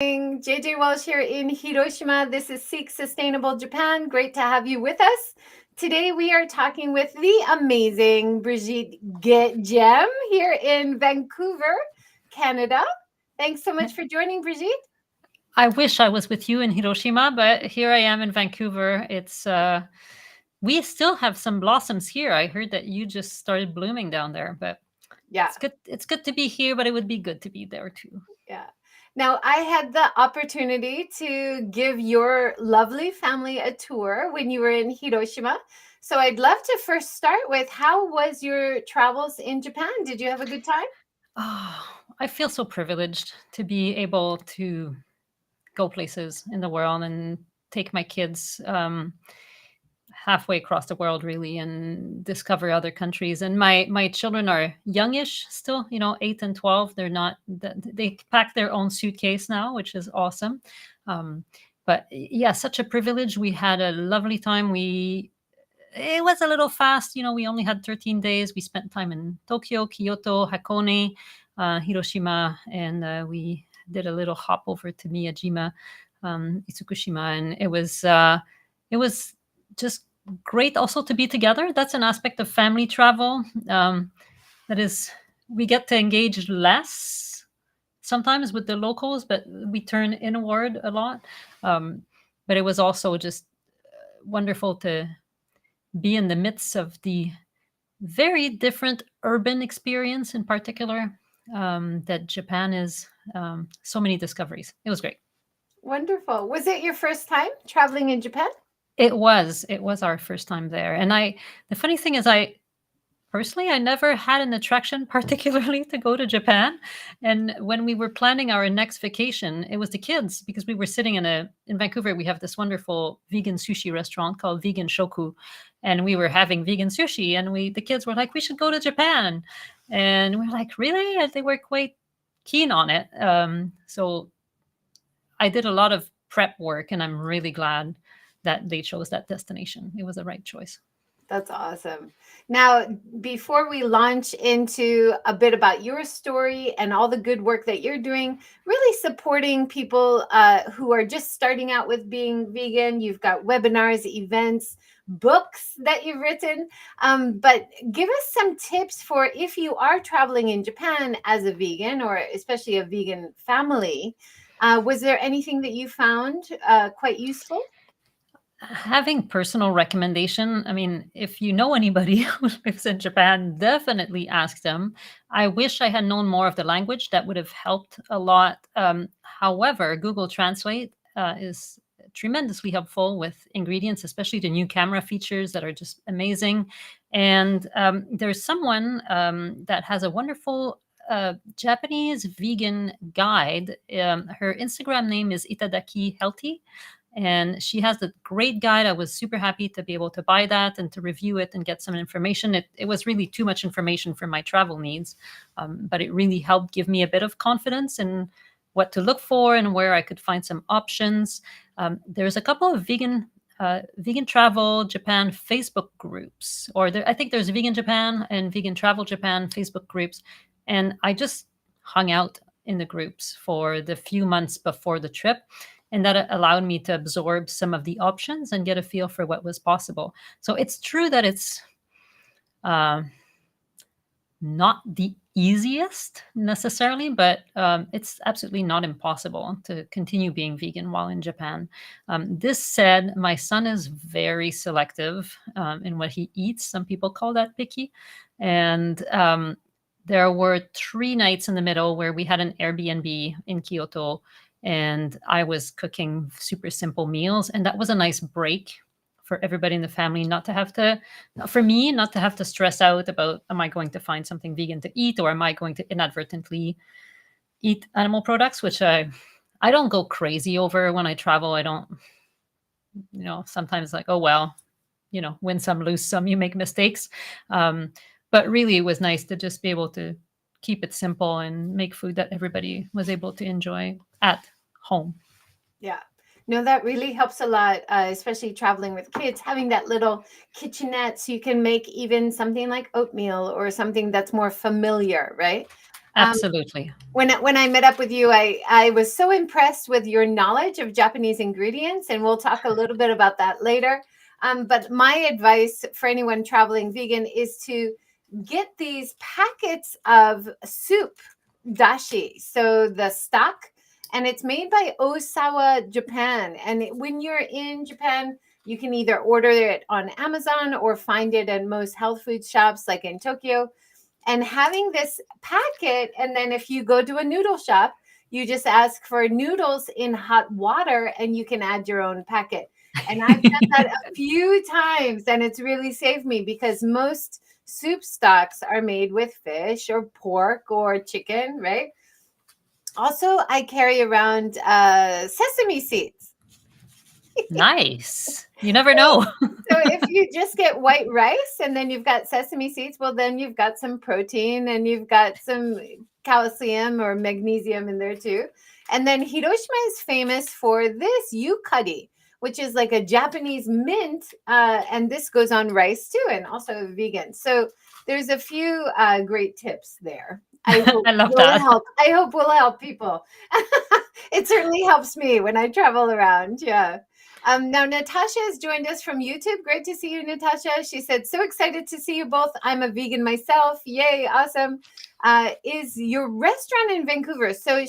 JJWalsh here in Hiroshima. This is Seek Sustainable Japan. Great to have you with us. Today we are talking with the amazing Brigitte Gemme here in Vancouver, Canada. Thanks so much for joining, Brigitte. I wish I was with you in Hiroshima, but here I am in Vancouver. It's we still have some blossoms here. I heard that you just started blooming down there, but Yeah. it's good. It's good to be here, but it would be good to be there too. Yeah. Now, I had the opportunity to give your lovely family a tour when you were in Hiroshima. So I'd love to first start with, how was your travels in Japan? Did you have a good time? Oh, I feel so privileged to be able to go places in the world and take my kids halfway across the world, really, and discover other countries. And my children are youngish still, 8 and 12. They're not, they pack their own suitcase now, which is awesome. But yeah, such a privilege. We had a lovely time. It was a little fast, we only had 13 days. We spent time in Tokyo, Kyoto, Hakone, Hiroshima, and we did a little hop over to Miyajima, Itsukushima, and it was just great also to be together. That's an aspect of family travel. That is, we get to engage less sometimes with the locals, but we turn inward a lot. But it was also just wonderful to be in the midst of the very different urban experience in particular, that Japan is. So many discoveries. It was great. Wonderful. Was it your first time traveling in Japan? It was our first time there. And the funny thing is, personally, I never had an attraction particularly to go to Japan. And when we were planning our next vacation, it was the kids, because we were sitting in Vancouver, we have this wonderful vegan sushi restaurant called Vegan Shoku. And we were having vegan sushi, and the kids were like, we should go to Japan. And we were like, really? And they were quite keen on it. So I did a lot of prep work, and I'm really glad that they chose that destination. It was the right choice. That's awesome. Now, before we launch into a bit about your story and all the good work that you're doing, really supporting people who are just starting out with being vegan, you've got webinars, events, books that you've written. But give us some tips for if you are traveling in Japan as a vegan, or especially a vegan family. Was there anything that you found quite useful? Having personal recommendation. I mean, if you know anybody who lives in Japan, definitely ask them. I wish I had known more of the language. That would have helped a lot. However, Google Translate is tremendously helpful with ingredients, especially the new camera features that are just amazing. And there's someone that has a wonderful Japanese vegan guide. Her Instagram name is Itadaki Healthy, and she has a great guide. I was super happy to be able to buy that and to review it and get some information. It was really too much information for my travel needs, but it really helped give me a bit of confidence in what to look for and where I could find some options. There's a couple of vegan travel Japan Facebook groups, I think there's Vegan Japan and Vegan Travel Japan Facebook groups, and I just hung out in the groups for the few months before the trip. And that allowed me to absorb some of the options and get a feel for what was possible. So it's true that it's not the easiest necessarily, but it's absolutely not impossible to continue being vegan while in Japan. This said, my son is very selective in what he eats. Some people call that picky. And there were 3 nights in the middle where we had an Airbnb in Kyoto, and I was cooking super simple meals. And that was a nice break for everybody in the family, not to have to stress out about, am I going to find something vegan to eat, or am I going to inadvertently eat animal products, which I don't go crazy over when I travel. I don't, sometimes like, oh, well, win some, lose some, you make mistakes. But really it was nice to just be able to keep it simple and make food that everybody was able to enjoy at home. Yeah. No, that really helps a lot, especially traveling with kids, having that little kitchenette so you can make even something like oatmeal or something that's more familiar, right? Absolutely. When I met up with you, I was so impressed with your knowledge of Japanese ingredients, and we'll talk a little bit about that later. But my advice for anyone traveling vegan is to get these packets of soup dashi, so the stock, and it's made by Osawa Japan. And when you're in Japan, you can either order it on Amazon or find it at most health food shops, like in Tokyo. And having this packet, and then if you go to a noodle shop, you just ask for noodles in hot water and you can add your own packet. And I've done that a few times, and it's really saved me, because most soup stocks are made with fish or pork or chicken, right? Also, I carry around sesame seeds. Nice. You never know. So if you just get white rice and then you've got sesame seeds, well, then you've got some protein and you've got some calcium or magnesium in there too. And then Hiroshima is famous for this yukari, which is like a Japanese mint. And this goes on rice too, and also vegan. So there's a few great tips there. I love that. I hope will help people. It certainly helps me when I travel around. Yeah. Now, Natasha has joined us from YouTube. Great to see you, Natasha. She said, so excited to see you both. I'm a vegan myself. Yay, awesome. Is your restaurant in Vancouver? So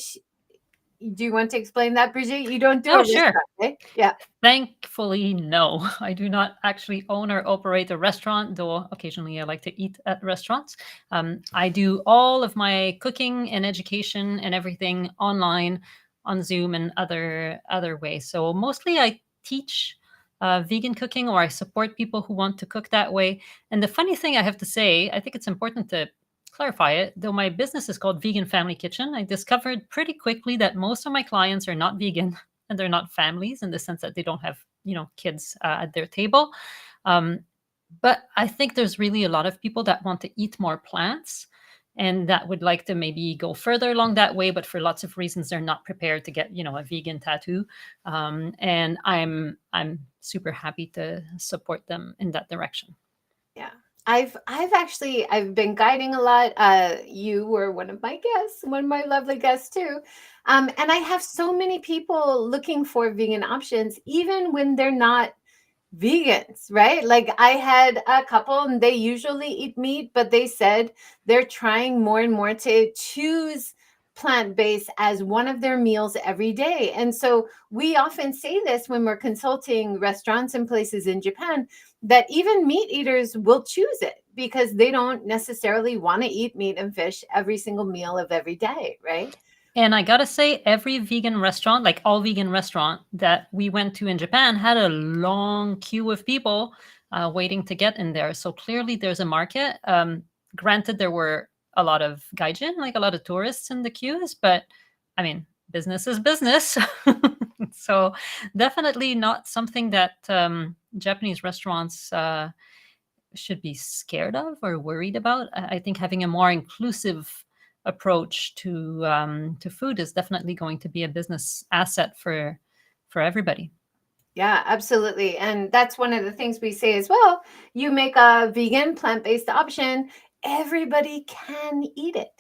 do you want to explain that, Brigitte? You don't do a restaurant, eh? Yeah. Thankfully, no. I do not actually own or operate a restaurant, though occasionally I like to eat at restaurants. I do all of my cooking and education and everything online on Zoom and other ways. So mostly I teach vegan cooking, or I support people who want to cook that way. And the funny thing I have to say, I think it's important to clarify it, though my business is called Vegan Family Kitchen, I discovered pretty quickly that most of my clients are not vegan, and they're not families in the sense that they don't have, kids at their table. But I think there's really a lot of people that want to eat more plants and that would like to maybe go further along that way, but for lots of reasons, they're not prepared to get, a vegan tattoo. And I'm super happy to support them in that direction. Yeah. I've been guiding a lot. You were one of my guests, one of my lovely guests too. And I have so many people looking for vegan options, even when they're not vegans, right? Like I had a couple and they usually eat meat, but they said they're trying more and more to choose plant-based as one of their meals every day. And so we often say this when we're consulting restaurants and places in Japan, that even meat eaters will choose it because they don't necessarily want to eat meat and fish every single meal of every day, right? And I gotta say, every vegan restaurant, like all vegan restaurant that we went to in Japan, had a long queue of people waiting to get in there. So clearly there's a market. Granted, there were a lot of gaijin, like a lot of tourists in the queues, but I mean, business is business. So definitely not something that Japanese restaurants should be scared of or worried about. I think having a more inclusive approach to food is definitely going to be a business asset for everybody. Yeah, absolutely. And that's one of the things we say as well. You make a vegan plant-based option, everybody can eat it.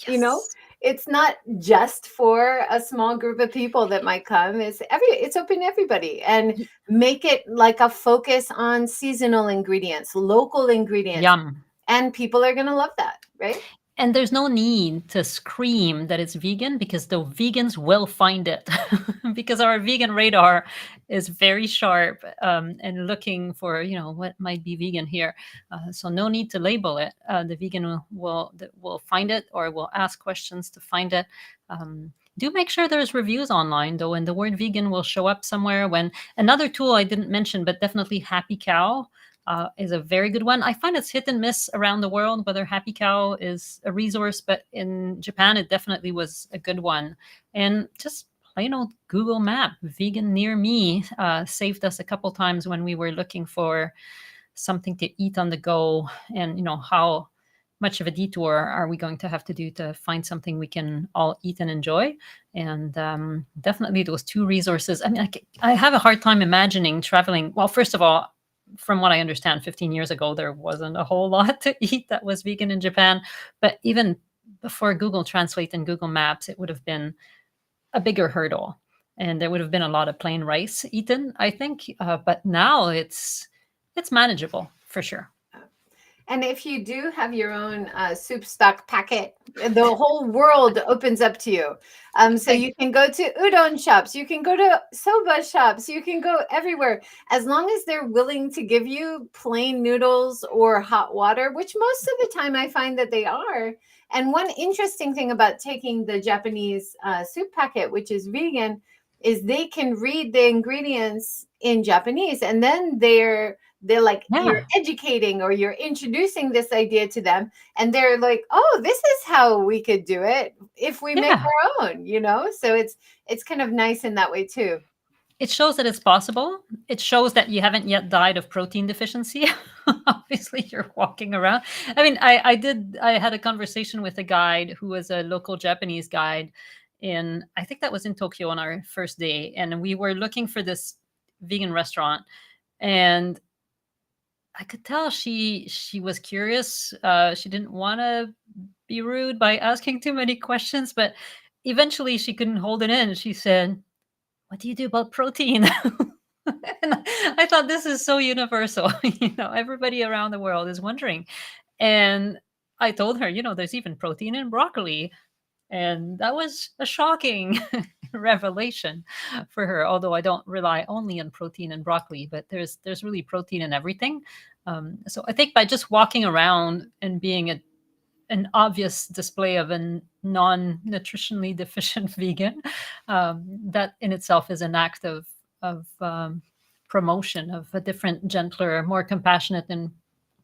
Yes. It's not just for a small group of people that might come. It's open to everybody, and make it like a focus on seasonal ingredients, local ingredients. Yum. And people are going to love that, right? And there's no need to scream that it's vegan, because the vegans will find it because our vegan radar is very sharp and looking for, what might be vegan here. So no need to label it. The vegan will find it, or will ask questions to find it. Do make sure there's reviews online, though, and the word vegan will show up somewhere. When another tool I didn't mention, but definitely Happy Cow is a very good one. I find it's hit and miss around the world whether Happy Cow is a resource, but in Japan, it definitely was a good one. And just plain old Google Map, vegan near me, saved us a couple times when we were looking for something to eat on the go. And, how much of a detour are we going to have to do to find something we can all eat and enjoy? And definitely those two resources. I mean, I have a hard time imagining traveling. Well, first of all, from what I understand, 15 years ago, there wasn't a whole lot to eat that was vegan in Japan. But even before Google Translate and Google Maps, it would have been a bigger hurdle, and there would have been a lot of plain rice eaten, I think. But now it's manageable for sure. And if you do have your own soup stock packet, the whole world opens up to you. So you can go to udon shops, you can go to soba shops, you can go everywhere. As long as they're willing to give you plain noodles or hot water, which most of the time I find that they are. And one interesting thing about taking the Japanese soup packet, which is vegan, is they can read the ingredients in Japanese, and then they're like, you're educating or you're introducing this idea to them, and they're like, oh, this is how we could do it if we make our own, so it's kind of nice in that way too. It shows that it's possible. It shows that you haven't yet died of protein deficiency. Obviously, you're walking around. I mean, I had a conversation with a guide who was a local Japanese guide I think that was in Tokyo on our first day. And we were looking for this vegan restaurant, and I could tell she was curious. She didn't want to be rude by asking too many questions, but eventually she couldn't hold it in. She said, "What do you do about protein?" And I thought, this is so universal. Everybody around the world is wondering. And I told her, there's even protein in broccoli. And that was a shocking revelation for her. Although I don't rely only on protein and broccoli, but there's really protein in everything. So I think by just walking around and being an obvious display of a non-nutritionally deficient vegan, that in itself is an act of promotion of a different, gentler, more compassionate, and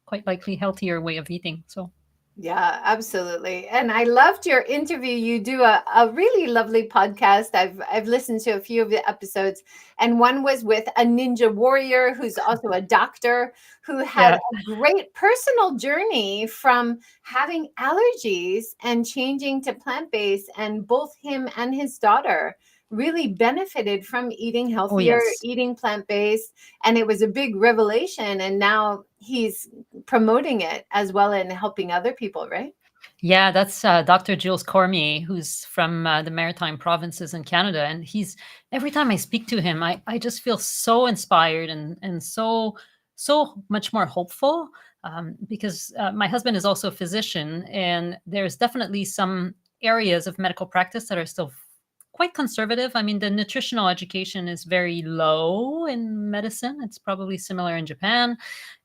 quite likely healthier way of eating. So. Yeah, absolutely. And I loved your interview. You do a really lovely podcast. I've listened to a few of the episodes, and one was with a ninja warrior who's also a doctor who had a great personal journey from having allergies and changing to plant-based, and both him and his daughter really benefited from eating healthier, eating plant-based, and it was a big revelation. And now he's promoting it as well and helping other people, right? Yeah, that's Dr. Jules Cormier, who's from the Maritime Provinces in Canada. And every time I speak to him, I just feel so inspired and so much more hopeful, because my husband is also a physician, and there's definitely some areas of medical practice that are still quite conservative. I mean, the nutritional education is very low in medicine. It's probably similar in Japan.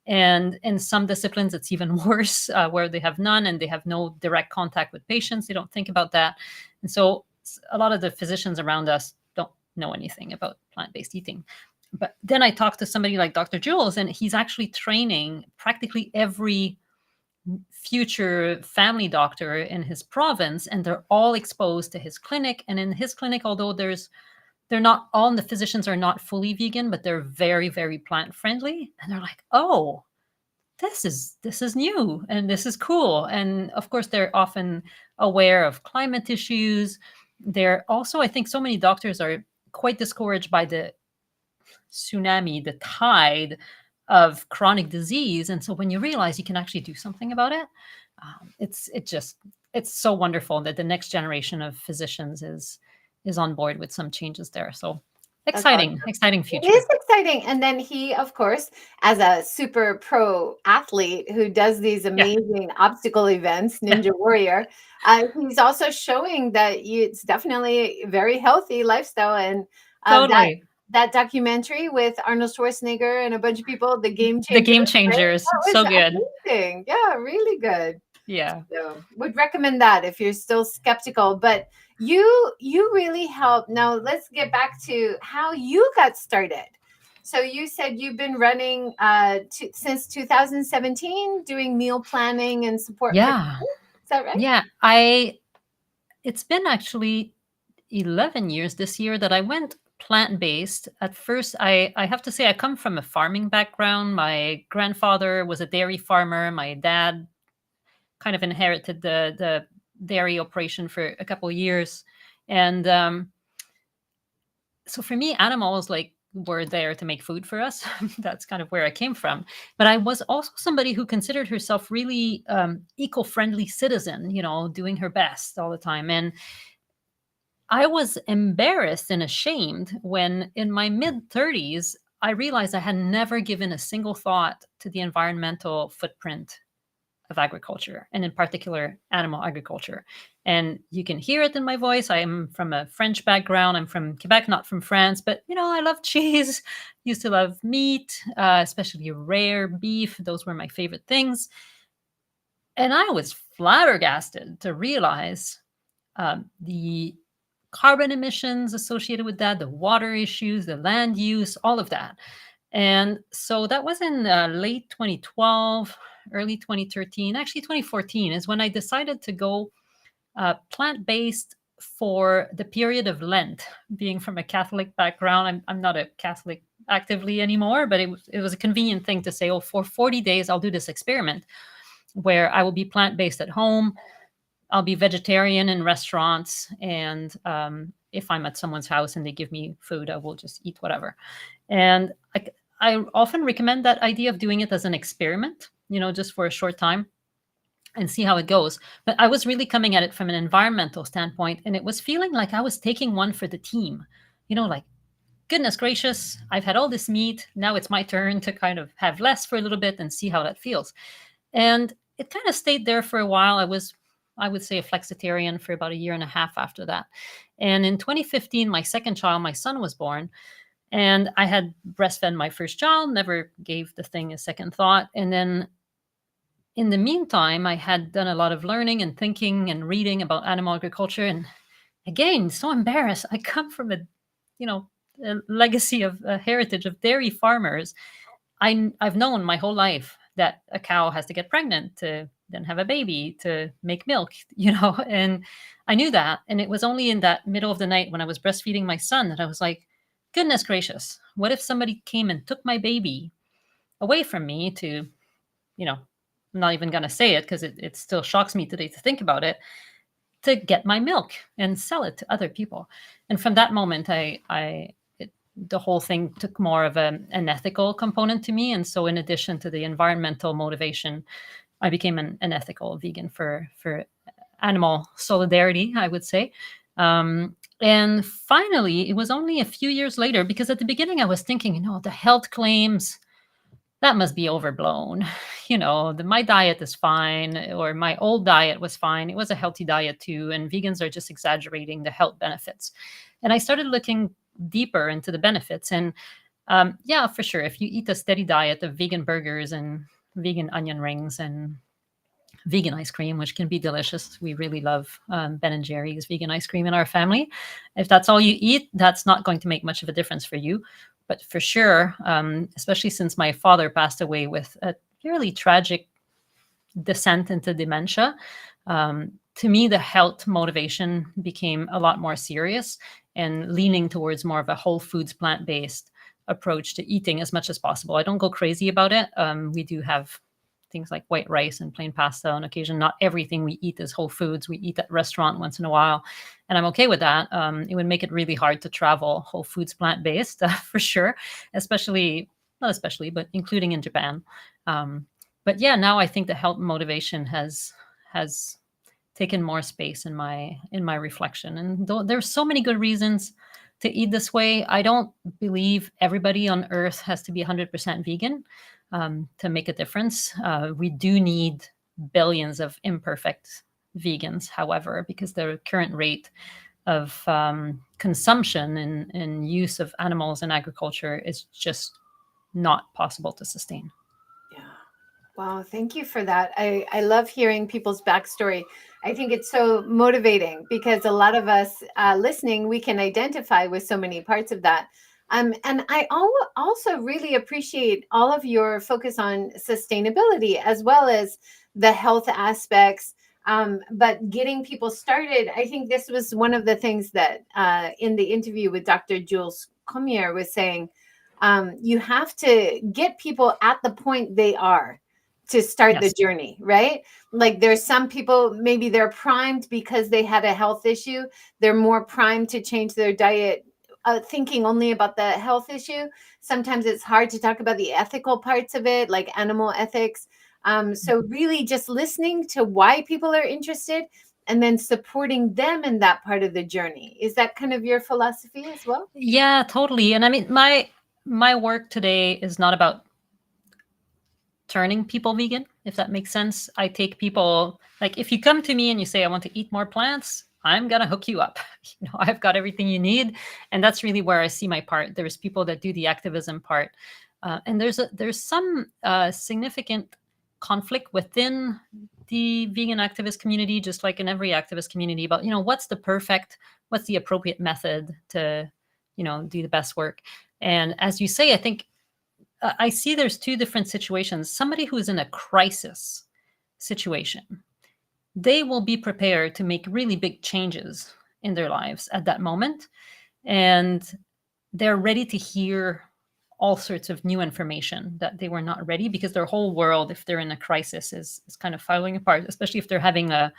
And in some disciplines, it's even worse, where they have none and they have no direct contact with patients. They don't think about that. And so a lot of the physicians around us don't know anything about plant-based eating. But then I talked to somebody like Dr. Jules, and he's actually training practically every future family doctor in his province, and they're all exposed to his clinic. And in his clinic, although they're not all the physicians are not fully vegan, but they're very, very plant friendly. And they're like, oh, this is new and this is cool. And of course, they're often aware of climate issues. They're also, I think so many doctors are quite discouraged by the tsunami, the tide of chronic disease. And so when you realize you can actually do something about it, it's so wonderful that the next generation of physicians is on board with some changes there. So exciting future. It is exciting. And then he, of course, as a super pro athlete who does these amazing obstacle events, Ninja Warrior, he's also showing that it's definitely a very healthy lifestyle. And totally. That documentary with Arnold Schwarzenegger and a bunch of people, The Game Changers. The Game Changers. Right? So good. Amazing. Yeah, really good. Yeah. So would recommend that if you're still skeptical. But you really help. Now let's get back to how you got started. So you said you've been running since 2017, doing meal planning and support. Yeah. Is that right? Yeah. It's been actually 11 years this year that I went plant-based. At first, I have to say I come from a farming background. My grandfather was a dairy farmer. My dad kind of inherited the dairy operation for a couple of years. And so for me, animals like were there to make food for us. That's kind of where I came from. But I was also somebody who considered herself really eco-friendly citizen, doing her best all the time. And I was embarrassed and ashamed when in my mid 30s, I realized I had never given a single thought to the environmental footprint of agriculture, and in particular, animal agriculture. And you can hear it in my voice. I am from a French background. I'm from Quebec, not from France, but I love cheese, used to love meat, especially rare beef. Those were my favorite things. And I was flabbergasted to realize the carbon emissions associated with that, the water issues, the land use, all of that. And so that was in late 2012, early 2013, actually 2014 is when I decided to go plant-based for the period of Lent. Being from a Catholic background, I'm not a Catholic actively anymore, but it was a convenient thing to say, for 40 days, I'll do this experiment where I will be plant-based at home. I'll be vegetarian in restaurants. And if I'm at someone's house and they give me food, I will just eat whatever. And I often recommend that idea of doing it as an experiment, just for a short time and see how it goes. But I was really coming at it from an environmental standpoint, and it was feeling like I was taking one for the team, like, goodness gracious, I've had all this meat. Now it's my turn to kind of have less for a little bit and see how that feels. And it kind of stayed there for a while. I would say, a flexitarian for about a year and a half after that. And in 2015, my second child, my son, was born. And I had breastfed my first child, never gave the thing a second thought. And then in the meantime, I had done a lot of learning and thinking and reading about animal agriculture. And again, so embarrassed. I come from a legacy of a heritage of dairy farmers. I've known my whole life that a cow has to get pregnant to then have a baby to make milk, and I knew that. And it was only in that middle of the night when I was breastfeeding my son that I was like, goodness gracious, what if somebody came and took my baby away from me to, I'm not even going to say it because it still shocks me today to think about it, to get my milk and sell it to other people. And from that moment, the whole thing took more of an ethical component to me. And so in addition to the environmental motivation, I became an ethical vegan for animal solidarity, I would say. And finally, it was only a few years later, because at the beginning I was thinking, the health claims, that must be overblown. My diet is fine, or my old diet was fine. It was a healthy diet too. And vegans are just exaggerating the health benefits. And I started looking deeper into the benefits. And yeah, for sure, if you eat a steady diet of vegan burgers and vegan onion rings and vegan ice cream, which can be delicious. We really love Ben & Jerry's vegan ice cream in our family. If that's all you eat, that's not going to make much of a difference for you. But for sure, especially since my father passed away with a fairly tragic descent into dementia, to me, the health motivation became a lot more serious and leaning towards more of a whole foods, plant-based approach to eating as much as possible. I don't go crazy about it. We do have things like white rice and plain pasta on occasion. Not everything we eat is whole foods. We eat at restaurant once in a while, and I'm okay with that. It would make it really hard to travel whole foods plant-based for sure, not especially, but including in Japan. But yeah, now I think the health motivation has taken more space in my reflection. And there's so many good reasons to eat this way. I don't believe everybody on earth has to be 100% vegan to make a difference. We do need billions of imperfect vegans, however, because the current rate of consumption and use of animals in agriculture is just not possible to sustain. Yeah. Wow. Thank you for that. I love hearing people's backstory. I think it's so motivating because a lot of us listening, we can identify with so many parts of that. And I also really appreciate all of your focus on sustainability as well as the health aspects. But getting people started, I think this was one of the things that in the interview with Dr. Jules Comier was saying, you have to get people at the point they are to start Yes. the journey, right? Like there's some people, maybe they're primed because they had a health issue. They're more primed to change their diet thinking only about the health issue. Sometimes it's hard to talk about the ethical parts of it, like animal ethics. So really just listening to why people are interested and then supporting them in that part of the journey. Is that kind of your philosophy as well? Yeah, totally. And I mean, my work today is not about turning people vegan, if that makes sense. I take people, like, if you come to me and you say, I want to eat more plants, I'm going to hook you up. I've got everything you need. And that's really where I see my part. There's people that do the activism part. And there's some significant conflict within the vegan activist community, just like in every activist community, about, what's the appropriate method to, do the best work. And as you say, I think I see there's two different situations. Somebody who's in a crisis situation, they will be prepared to make really big changes in their lives at that moment. And they're ready to hear all sorts of new information that they were not ready, because their whole world, if they're in a crisis, is kind of falling apart, especially if they're having a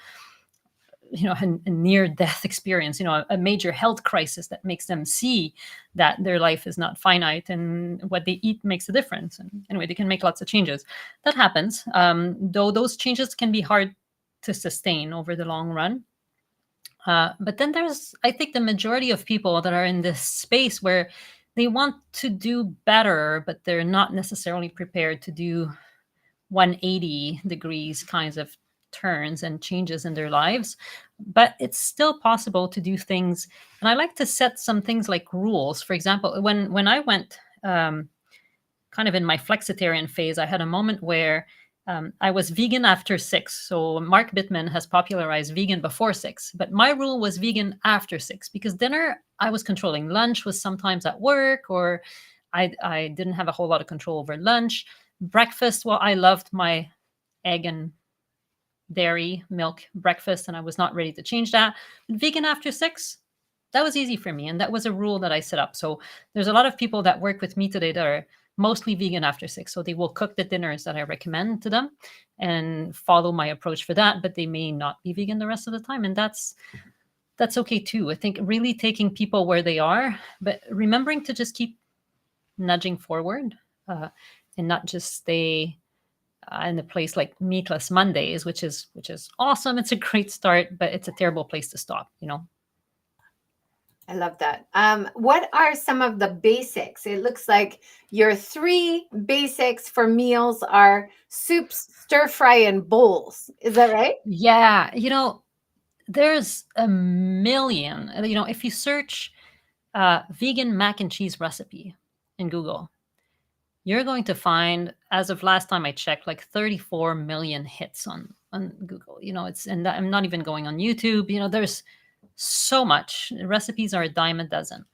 near-death experience, a major health crisis that makes them see that their life is not finite and what they eat makes a difference. And anyway, they can make lots of changes. That happens, though those changes can be hard to sustain over the long run. But then there's, I think, the majority of people that are in this space where they want to do better, but they're not necessarily prepared to do 180 degrees kinds of turns and changes in their lives. But it's still possible to do things. And I like to set some things like rules. For example, when I went kind of in my flexitarian phase, I had a moment where I was vegan after 6. So Mark Bittman has popularized vegan before 6, but my rule was vegan after 6, because dinner I was controlling. Lunch was sometimes at work, or I didn't have a whole lot of control over lunch. Breakfast, well, I loved my egg and dairy milk breakfast, and I was not ready to change that. Vegan after 6, that was easy for me, and that was a rule that I set up. So there's a lot of people that work with me today that are mostly vegan after 6. So they will cook the dinners that I recommend to them and follow my approach for that, but they may not be vegan the rest of the time. And that's okay too. I think really taking people where they are, but remembering to just keep nudging forward, and not just stay in a place like Meatless Mondays, which is awesome. It's a great start, but it's a terrible place to stop, I love that. What are some of the basics? It looks like your 3 basics for meals are soups, stir fry, and bowls. Is that right? Yeah. There's a million, if you search vegan mac and cheese recipe in Google, you're going to find, as of last time I checked, like 34 million hits on Google. And I'm not even going on YouTube. There's so much. Recipes are a dime a dozen.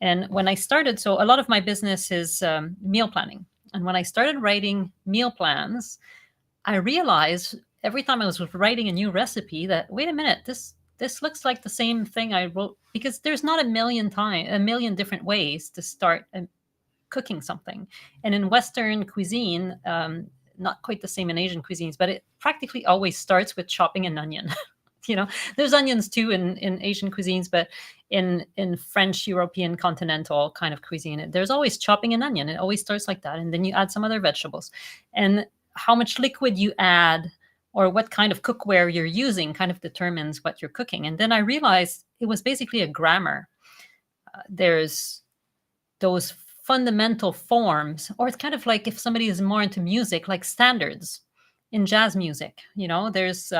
And when I started, so a lot of my business is meal planning. And when I started writing meal plans, I realized every time I was writing a new recipe that, wait a minute, this looks like the same thing I wrote, because there's not a million different ways to start cooking something. And in Western cuisine, not quite the same in Asian cuisines, but it practically always starts with chopping an onion. There's onions too in Asian cuisines, but in French, European, continental kind of cuisine, there's always chopping an onion. It always starts like that. And then you add some other vegetables. And how much liquid you add or what kind of cookware you're using kind of determines what you're cooking. And then I realized it was basically a grammar. There's those fundamental forms, or it's kind of like if somebody is more into music, like standards in jazz music. There's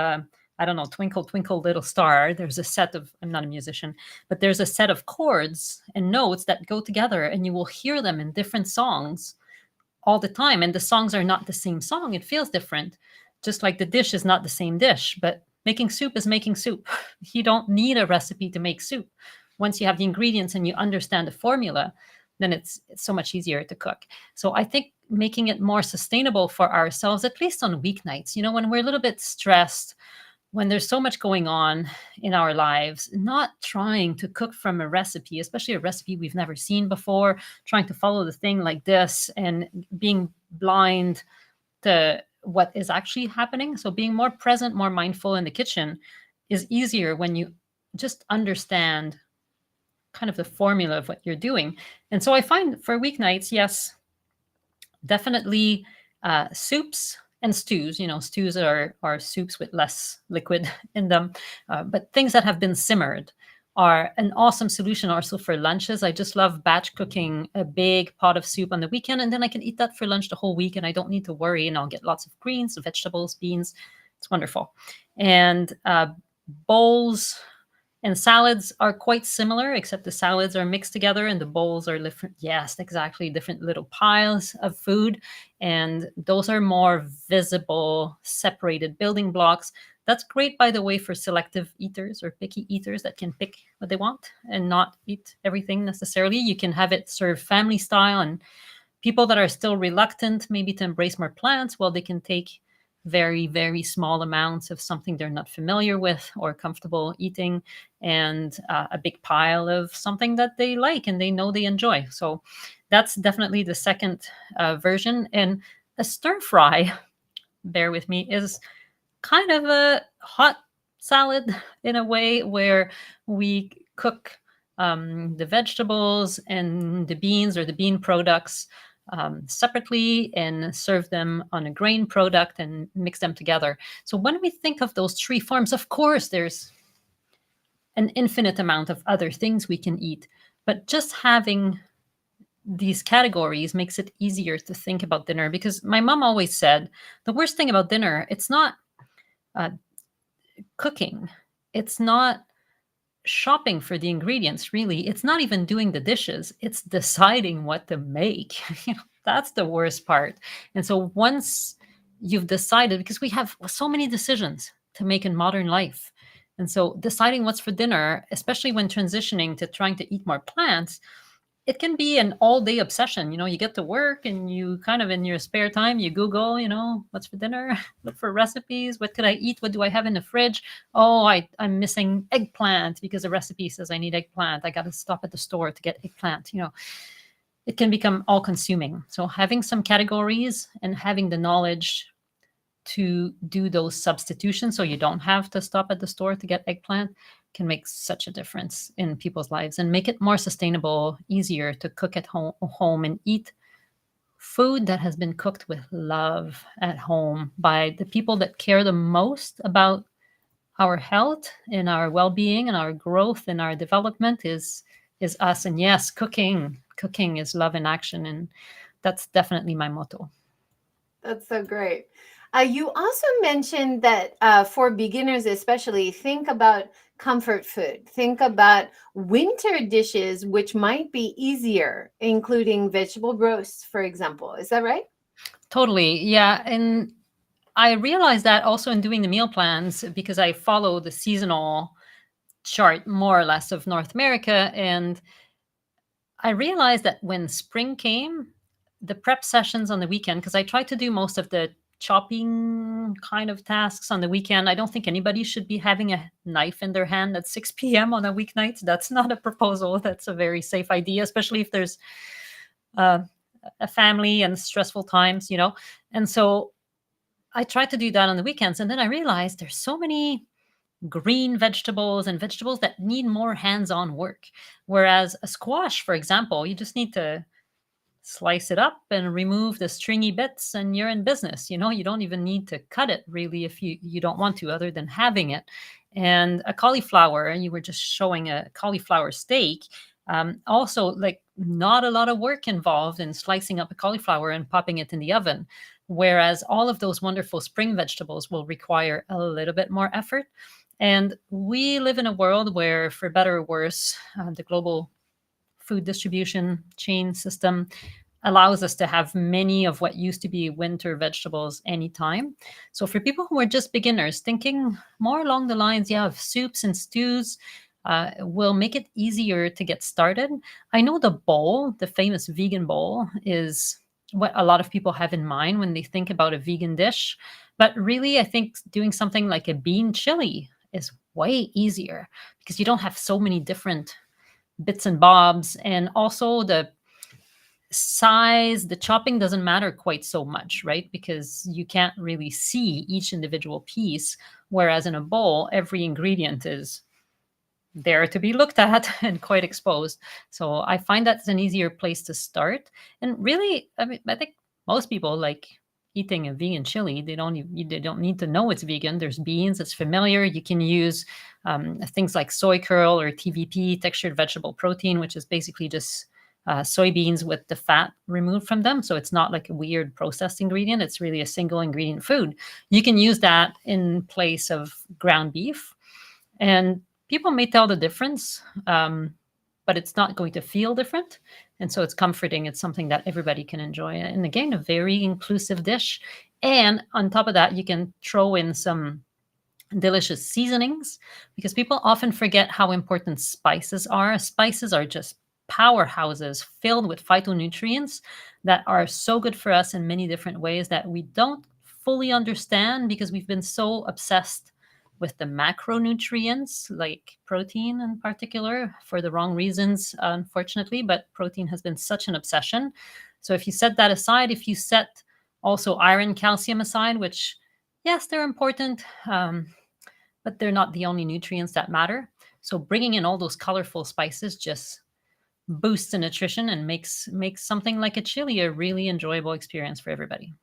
I don't know, Twinkle Twinkle Little Star. There's a set of, I'm not a musician, but there's a set of chords and notes that go together, and you will hear them in different songs all the time. And the songs are not the same song. It feels different, just like the dish is not the same dish. But making soup is making soup. You don't need a recipe to make soup. Once you have the ingredients and you understand the formula, then it's so much easier to cook. So I think making it more sustainable for ourselves, at least on weeknights, when we're a little bit stressed, when there's so much going on in our lives, not trying to cook from a recipe, especially a recipe we've never seen before, trying to follow the thing like this and being blind to what is actually happening. So being more present, more mindful in the kitchen is easier when you just understand kind of the formula of what you're doing. And so I find for weeknights, yes, definitely soups and stews. Stews are soups with less liquid in them, but things that have been simmered are an awesome solution also for lunches. I just love batch cooking a big pot of soup on the weekend, and then I can eat that for lunch the whole week, and I don't need to worry, and I'll get lots of greens, vegetables, beans. It's wonderful. And bowls and salads are quite similar, except the salads are mixed together and the bowls are different. Yes, exactly. Different little piles of food. And those are more visible, separated building blocks. That's great, by the way, for selective eaters or picky eaters that can pick what they want and not eat everything necessarily. You can have it served family style, and people that are still reluctant maybe to embrace more plants, well, they can take very, very small amounts of something they're not familiar with or comfortable eating, and a big pile of something that they like and they know they enjoy. So that's definitely the second version. And a stir fry, bear with me, is kind of a hot salad in a way, where we cook the vegetables and the beans or the bean products separately and serve them on a grain product and mix them together. So when we think of those three forms, of course, there's an infinite amount of other things we can eat, but just having these categories makes it easier to think about dinner. Because my mom always said the worst thing about dinner, it's not cooking, it's not shopping for the ingredients, really. It's not even doing the dishes, it's deciding what to make. That's the worst part. And so once you've decided, because we have so many decisions to make in modern life, and so deciding what's for dinner, especially when transitioning to trying to eat more plants, it can be an all-day obsession. You get to work and you kind of in your spare time, you Google, what's for dinner, look for recipes. What could I eat? What do I have in the fridge? Oh, I'm missing eggplant because the recipe says I need eggplant. I got to stop at the store to get eggplant. It can become all-consuming. So having some categories and having the knowledge to do those substitutions so you don't have to stop at the store to get eggplant can make such a difference in people's lives and make it more sustainable, easier to cook at home and eat food that has been cooked with love at home by the people that care the most about our health and our well-being and our growth and our development is us. And yes, cooking is love in action, and that's definitely my motto. That's so great. You also mentioned that for beginners especially, think about comfort food. Think about winter dishes, which might be easier, including vegetable roasts, for example. Is that right? Totally. Yeah. And I realized that also in doing the meal plans, because I follow the seasonal chart more or less of North America. And I realized that when spring came, the prep sessions on the weekend, because I tried to do most of the chopping kind of tasks on the weekend. I don't think anybody should be having a knife in their hand at 6 p.m. on a weeknight. That's not a proposal. That's a very safe idea, especially if there's a family and stressful times. And so I tried to do that on the weekends. And then I realized there's so many green vegetables and vegetables that need more hands-on work. Whereas a squash, for example, you just need to slice it up and remove the stringy bits and you're in business. You don't even need to cut it really if you don't want to, other than having it. And a cauliflower, and you were just showing a cauliflower steak, also like not a lot of work involved in slicing up a cauliflower and popping it in the oven. Whereas all of those wonderful spring vegetables will require a little bit more effort. And we live in a world where, for better or worse, the global food distribution chain system allows us to have many of what used to be winter vegetables anytime. So for people who are just beginners, thinking more along the lines, of soups and stews will make it easier to get started. I know the bowl, the famous vegan bowl, is what a lot of people have in mind when they think about a vegan dish. But really, I think doing something like a bean chili is way easier because you don't have so many different bits and bobs, and also the size, the chopping doesn't matter quite so much, right? Because you can't really see each individual piece, whereas in a bowl every ingredient is there to be looked at and quite exposed. So I find that's an easier place to start. And really, I mean, I think most people like eating a vegan chili. They don't need to know it's vegan. There's beans. It's familiar. You can use things like soy curl or TVP, textured vegetable protein, which is basically just soybeans with the fat removed from them. So it's not like a weird processed ingredient. It's really a single ingredient food. You can use that in place of ground beef. And people may tell the difference, but it's not going to feel different. And so it's comforting. It's something that everybody can enjoy. And again, a very inclusive dish. And on top of that, you can throw in some delicious seasonings, because people often forget how important spices are. Spices are just powerhouses filled with phytonutrients that are so good for us in many different ways that we don't fully understand, because we've been so obsessed with the macronutrients, like protein in particular, for the wrong reasons, unfortunately. But protein has been such an obsession. So if you set that aside, if you set also iron, calcium aside, which, yes, they're important, but they're not the only nutrients that matter. So bringing in all those colorful spices just boosts the nutrition and makes something like a chili a really enjoyable experience for everybody.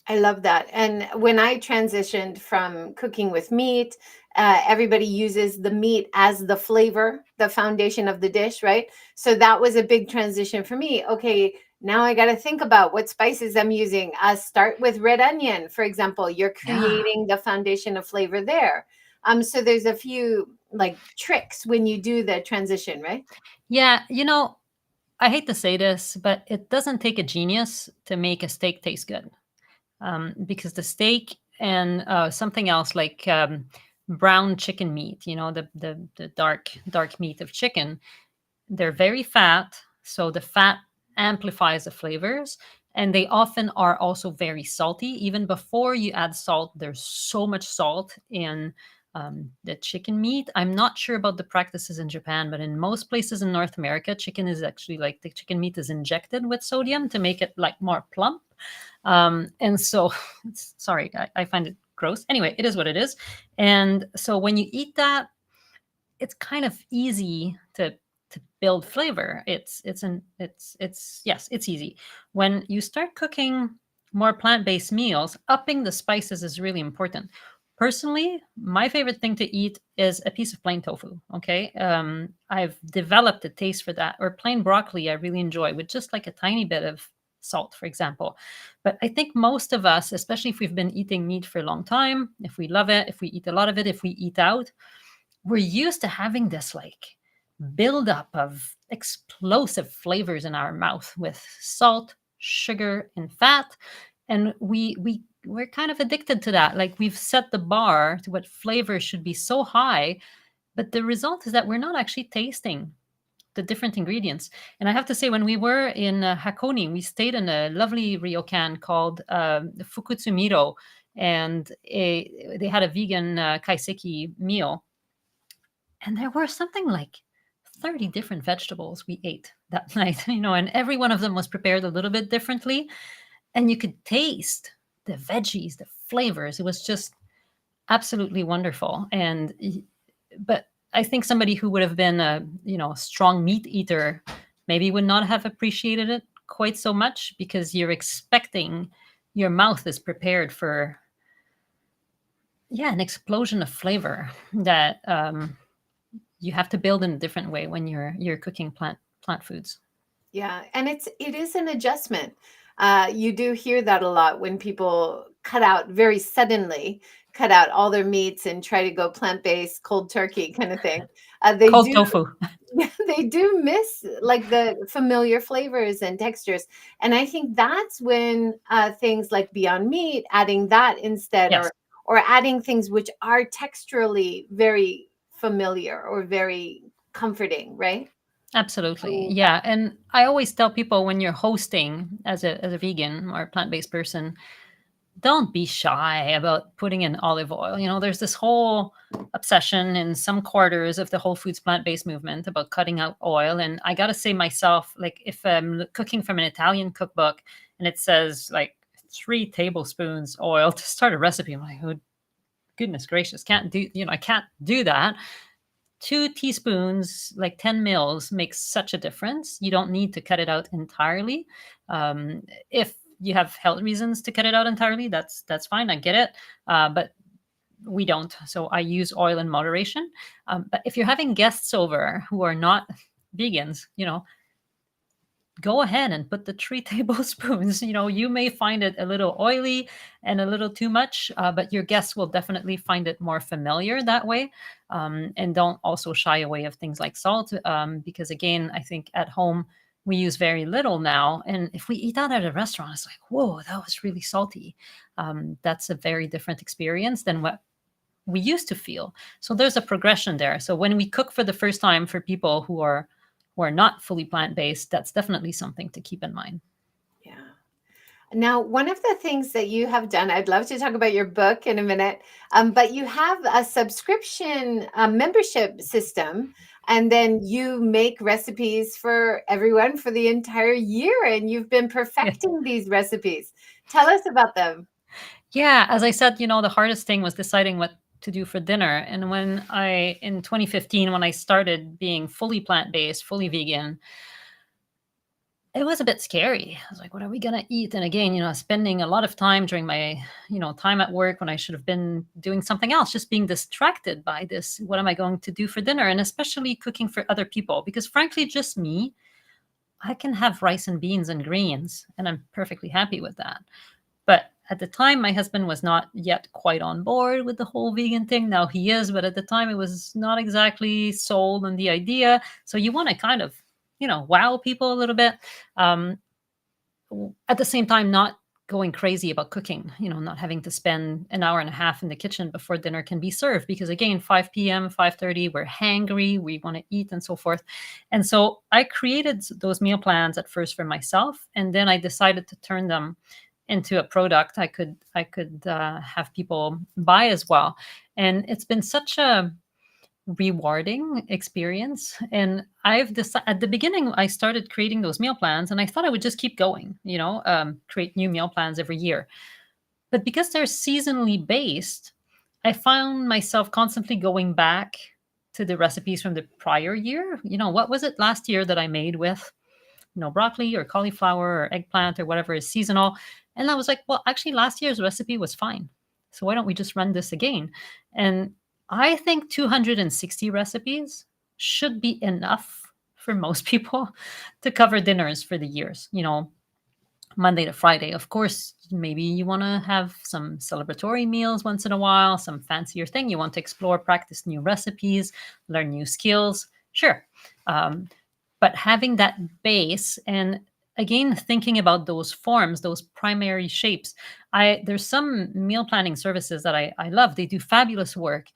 I love that. And when I transitioned from cooking with meat, everybody uses the meat as the flavor, the foundation of the dish, right? So that was a big transition for me. Okay, now I got to think about what spices I'm using. Start with red onion, for example. You're creating the foundation of flavor there. So there's a few like tricks when you do the transition, right? Yeah, I hate to say this, but it doesn't take a genius to make a steak taste good. Because the steak and something else like brown chicken meat, the dark meat of chicken, they're very fat. So the fat amplifies the flavors. And they often are also very salty. Even before you add salt, there's so much salt in the chicken meat. I'm not sure about the practices in Japan, but in most places in North America, chicken is actually like the chicken meat is injected with sodium to make it like more plump. And so, sorry, I find it gross. Anyway, it is what it is. And so when you eat that, it's kind of easy to build flavor. It's easy. When you start cooking more plant-based meals, upping the spices is really important. Personally, my favorite thing to eat is a piece of plain tofu. Okay, I've developed a taste for that. Or plain broccoli, I really enjoy with just like a tiny bit of salt, for example. But I think most of us, especially if we've been eating meat for a long time, if we love it, if we eat a lot of it, if we eat out, we're used to having this like buildup of explosive flavors in our mouth with salt, sugar, and fat. And we're kind of addicted to that. Like we've set the bar to what flavor should be so high, but the result is that we're not actually tasting the different ingredients. And I have to say, when we were in Hakone, we stayed in a lovely ryokan called Fukutsumiro, and they had a vegan kaiseki meal. And there were something like 30 different vegetables we ate that night, and every one of them was prepared a little bit differently. And you could taste the veggies, the flavors. It was just absolutely wonderful. But I think somebody who would have been a strong meat eater maybe would not have appreciated it quite so much, because you're expecting your mouth is prepared for an explosion of flavor that you have to build in a different way when you're cooking plant foods. Yeah, and it is an adjustment. You do hear that a lot when people cut out all their meats and try to go plant-based, cold turkey kind of thing. They Cold do, tofu. they do miss like the familiar flavors and textures. And I think that's when things like Beyond Meat, adding that instead, Yes, or adding things which are texturally very familiar or very comforting, right? absolutely. Yeah. And I always tell people, when you're hosting as a vegan or plant-based person, don't be shy about putting in olive oil. There's this whole obsession in some quarters of the whole foods plant-based movement about cutting out oil. And I got to say myself, like if I'm cooking from an Italian cookbook and it says like 3 tablespoons oil to start a recipe, I'm like, oh, goodness gracious, I can't do that. 2 teaspoons, like 10 mils, makes such a difference. You don't need to cut it out entirely. If you have health reasons to cut it out entirely, that's fine. I get it. But we don't. So I use oil in moderation. But if you're having guests over who are not vegans, go ahead and put the 3 tablespoons. You may find it a little oily and a little too much, but your guests will definitely find it more familiar that way. And don't also shy away of things like salt, because again, I think at home we use very little now. And if we eat out at a restaurant, it's like, whoa, that was really salty. That's a very different experience than what we used to feel. So there's a progression there. So when we cook for the first time for people who are not fully plant-based, that's definitely something to keep in mind. Yeah. Now, one of the things that you have done, I'd love to talk about your book in a minute, but you have a subscription membership system, and then you make recipes for everyone for the entire year, and you've been perfecting these recipes. Tell us about them. Yeah, as I said, the hardest thing was deciding what to do for dinner. And in 2015, when I started being fully plant-based, fully vegan, it was a bit scary. I was like, what are we going to eat? And again, spending a lot of time during my, time at work when I should have been doing something else, just being distracted by this. What am I going to do for dinner? And especially cooking for other people, because frankly, just me, I can have rice and beans and greens, and I'm perfectly happy with that. But at the time, my husband was not yet quite on board with the whole vegan thing. Now he is, but at the time it was not exactly sold on the idea. So you want to kind of, wow people a little bit. At the same time, not going crazy about cooking, not having to spend an hour and a half in the kitchen before dinner can be served. Because again, 5 p.m., 5:30, we're hangry, we want to eat and so forth. And so I created those meal plans at first for myself. And then I decided to turn them into a product I could have people buy as well. And it's been such a rewarding experience. And I've decided at the beginning, I started creating those meal plans and I thought I would just keep going, create new meal plans every year. But because they're seasonally based, I found myself constantly going back to the recipes from the prior year. What was it last year that I made with, broccoli or cauliflower or eggplant or whatever is seasonal? And I was like, well, actually, last year's recipe was fine. So why don't we just run this again? And I think 260 recipes should be enough for most people to cover dinners for the years, Monday to Friday. Of course, maybe you want to have some celebratory meals once in a while, some fancier thing. You want to explore, practice new recipes, learn new skills. Sure. But having that base and again, thinking about those forms, those primary shapes. There's some meal planning services that I love. They do fabulous work.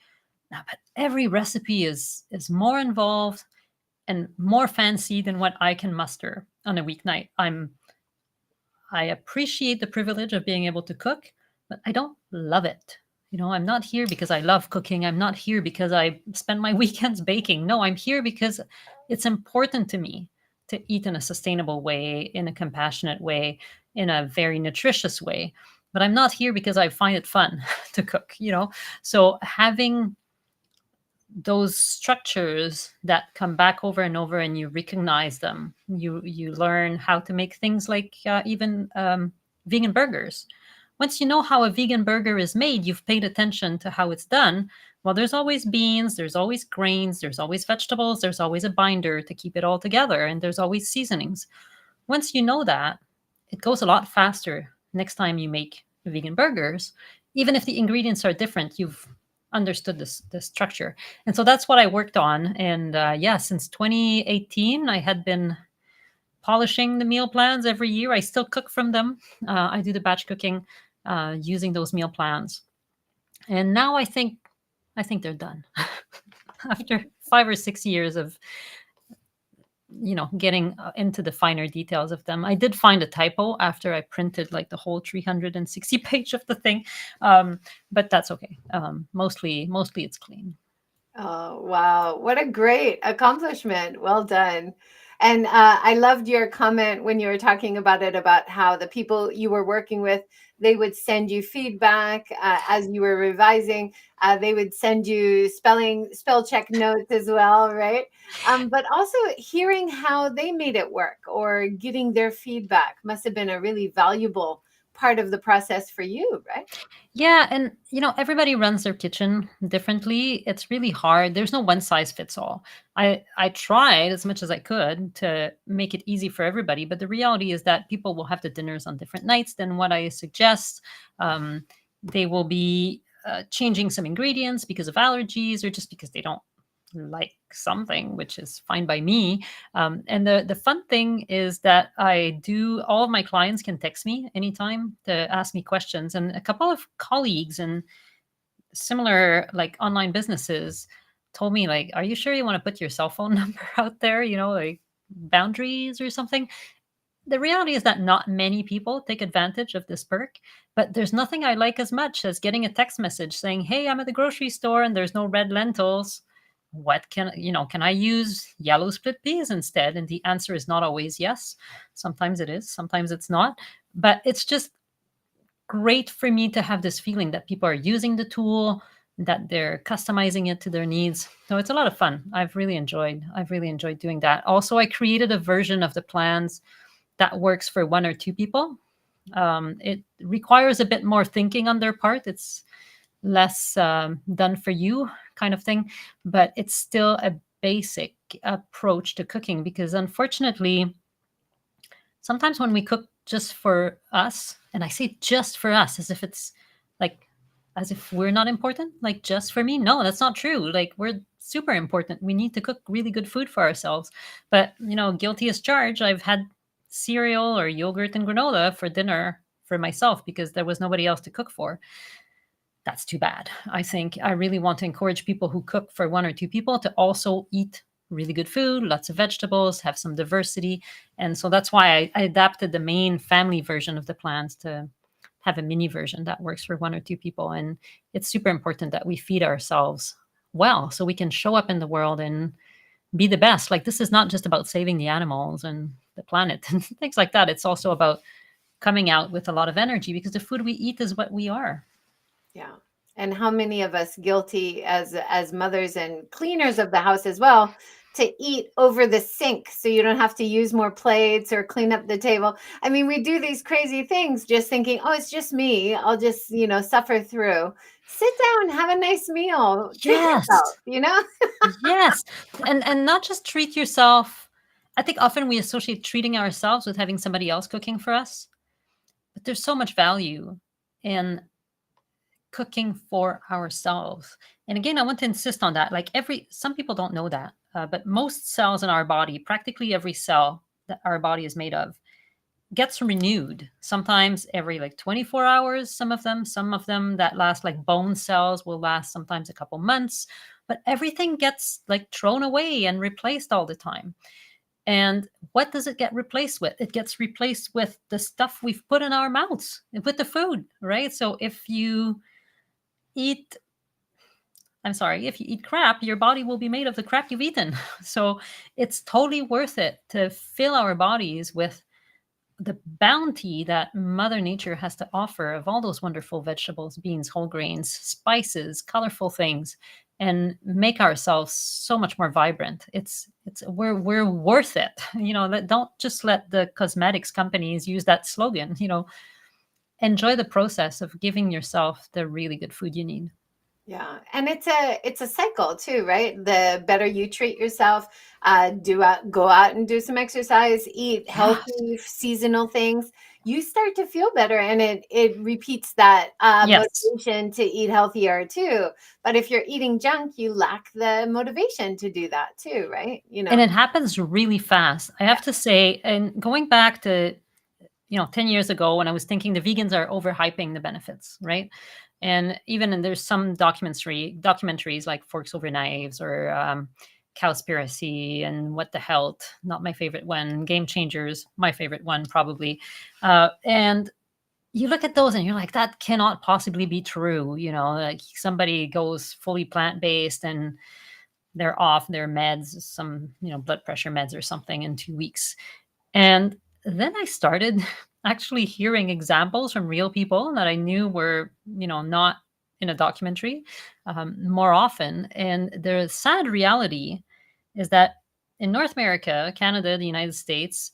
But every recipe is more involved and more fancy than what I can muster on a weeknight. I appreciate the privilege of being able to cook, but I don't love it. I'm not here because I love cooking. I'm not here because I spend my weekends baking. No, I'm here because it's important to me to eat in a sustainable way, in a compassionate way, in a very nutritious way. But I'm not here because I find it fun to cook, So having those structures that come back over and over and you recognize them, you learn how to make things like even vegan burgers. Once you know how a vegan burger is made, you've paid attention to how it's done. Well, there's always beans, there's always grains, there's always vegetables, there's always a binder to keep it all together, and there's always seasonings. Once you know that, it goes a lot faster next time you make vegan burgers. Even if the ingredients are different, you've understood the structure. And so that's what I worked on. And since 2018, I had been polishing the meal plans every year. I still cook from them. I do the batch cooking using those meal plans. And now I think they're done. After 5 or 6 years of getting into the finer details of them. I did find a typo after I printed like the whole 360 page of the thing. But that's okay. Mostly it's clean. Oh, wow. What a great accomplishment. Well done. And I loved your comment when you were talking about it, about how the people you were working with, they would send you feedback as you were revising. They would send you spell check notes as well, right? But also hearing how they made it work or getting their feedback must have been a really valuable part of the process for you, right? Yeah, and everybody runs their kitchen differently. It's really hard. There's no one size fits all. I tried as much as I could to make it easy for everybody, but the reality is that people will have the dinners on different nights than what I suggest. They will be changing some ingredients because of allergies or just because they don't like something, which is fine by me. And the fun thing is that all of my clients can text me anytime to ask me questions. And a couple of colleagues and similar like online businesses told me like, are you sure you want to put your cell phone number out there? Like boundaries or something. The reality is that not many people take advantage of this perk, but there's nothing I like as much as getting a text message saying, "Hey, I'm at the grocery store and there's no red lentils. What can I use yellow split peas instead?" And the answer is not always yes. Sometimes it is, sometimes it's not. But it's just great for me to have this feeling that people are using the tool, that they're customizing it to their needs. So it's a lot of fun. I've really enjoyed doing that. Also, I created a version of the plans that works for one or two people. It requires a bit more thinking on their part. It's less done for you kind of thing, but it's still a basic approach to cooking because unfortunately, sometimes when we cook just for us, and I say just for us as if it's like, as if we're not important, like just for me. No, that's not true. Like we're super important. We need to cook really good food for ourselves. But, guilty as charged, I've had cereal or yogurt and granola for dinner for myself because there was nobody else to cook for. That's too bad. I think I really want to encourage people who cook for one or two people to also eat really good food, lots of vegetables, have some diversity. And so that's why I adapted the main family version of the plans to have a mini version that works for one or two people. And it's super important that we feed ourselves well so we can show up in the world and be the best. Like this is not just about saving the animals and the planet and things like that. It's also about coming out with a lot of energy because the food we eat is what we are. Yeah. And how many of us guilty as mothers and cleaners of the house as well to eat over the sink so you don't have to use more plates or clean up the table. I mean, we do these crazy things just thinking, "Oh, it's just me. I'll just, suffer through." Sit down, have a nice meal, treat Yes. yourself. Yes. And not just treat yourself. I think often we associate treating ourselves with having somebody else cooking for us, but there's so much value in cooking for ourselves. And again, I want to insist on that. Like some people don't know that, but most cells in our body, practically every cell that our body is made of, gets renewed. Sometimes every like 24 hours. Some of them that last, like bone cells, will last sometimes a couple months. But everything gets like thrown away and replaced all the time. And what does it get replaced with? It gets replaced with the stuff we've put in our mouths, with the food, right? So if you eat if you eat crap, your body will be made of the crap you've eaten. So it's totally worth it to fill our bodies with the bounty that Mother Nature has to offer of all those wonderful vegetables, beans, whole grains, spices, colorful things, and make ourselves so much more vibrant. We're worth it. Don't just let the cosmetics companies use that slogan. Enjoy the process of giving yourself the really good food you need. Yeah, and it's a cycle too, right? The better you treat yourself, go out and do some exercise, eat Yes. healthy seasonal things. You start to feel better, and it repeats that Yes. motivation to eat healthier too. But if you're eating junk, you lack the motivation to do that too, right? And it happens really fast. I have to say, and going back to 10 years ago when I was thinking the vegans are overhyping the benefits, right? There's some documentaries like Forks Over Knives or Cowspiracy and What the Health, not my favorite one, Game Changers, my favorite one probably. And you look at those and you're like, that cannot possibly be true. Like somebody goes fully plant-based and they're off their meds, some, blood pressure meds or something in 2 weeks. And then I started actually hearing examples from real people that I knew were, not in a documentary more often. And the sad reality is that in North America, Canada, the United States,